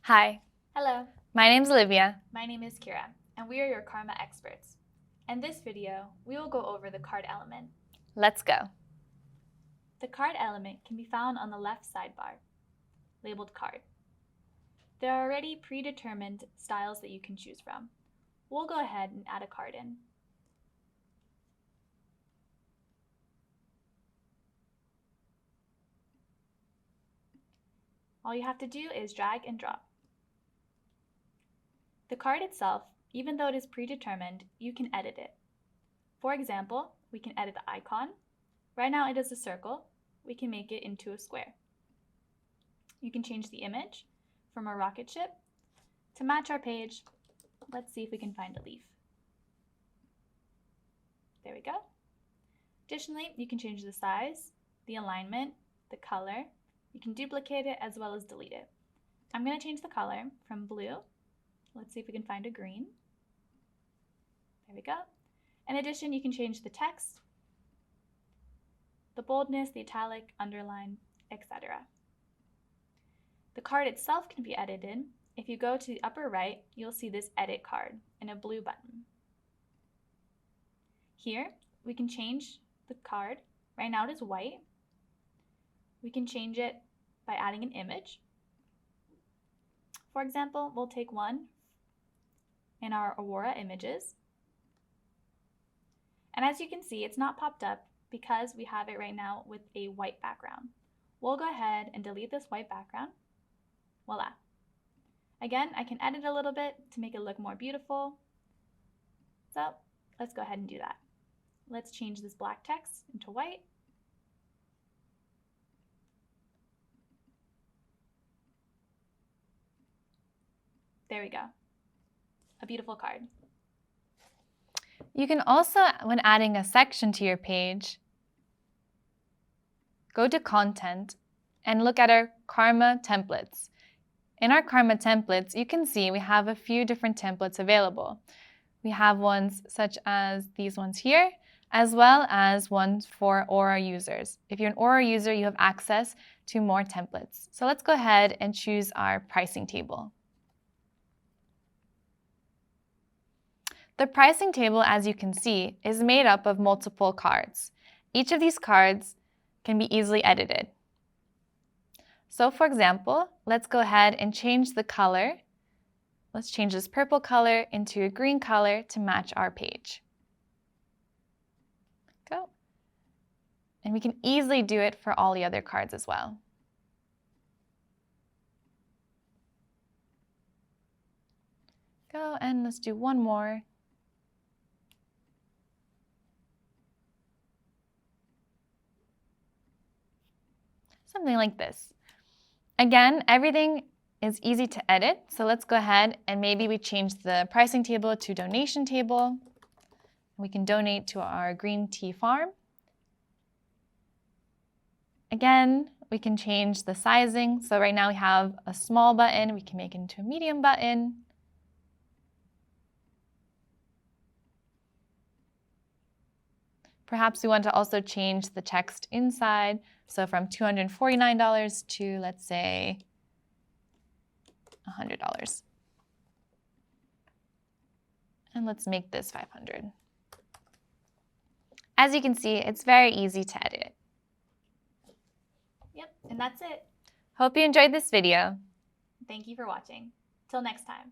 Hi, Hello, my name's Olivia. my name is Kira, and we are your karma experts. In this video, we will go over the card element. Let's go. The card element can be found on the left sidebar, labeled card. There are already predetermined styles that you can choose from. We'll go ahead and add a card in. All you have to do is drag and drop. The card itself, even though it is predetermined, you can edit it. For example, we can edit the icon. Right now it is a circle. We can make it into a square. You can change the image from a rocket ship. To match our page, let's see if we can find a leaf. There we go. Additionally, you can change the size, the alignment, the color. You can duplicate it as well as delete it. I'm going to change the color from blue. Let's see if we can find a green. There we go. In addition, you can change the text, the boldness, the italic, underline, etc. The card itself can be edited. If you go to the upper right, you'll see this edit card and a blue button. Here, we can change the card. Right now it is white. We can change it by adding an image. For example, we'll take one in our Aurora images. And as you can see, it's not popped up because we have it right now with a white background. We'll go ahead and delete this white background. Voila. Again, I can edit a little bit to make it look more beautiful. So let's go ahead and do that. Let's change this black text into white. There we go. A beautiful card. You can also, when adding a section to your page, go to Content and look at our Karma templates. In our Karma templates, you can see we have a few different templates available. We have ones such as these ones here, as well as ones for Aura users. If you're an Aura user, you have access to more templates. So let's go ahead and choose our pricing table. The pricing table, as you can see, is made up of multiple cards. Each of these cards can be easily edited. So for example, let's go ahead and change the color. Let's change this purple color into a green color to match our page. Go. And we can easily do it for all the other cards as well. Go, and let's do one more. Something like this. Again, everything is easy to edit, so let's go ahead and maybe we change the pricing table to donation table. We can donate to our green tea farm. Again, we can change the sizing. So right now we have a small button. We can make it into a medium button. Perhaps we want to also change the text inside. So from $249 to, let's say, $100. And let's make this $500. As you can see, it's very easy to edit. Yep, and that's it. Hope you enjoyed this video. Thank you for watching. Till next time.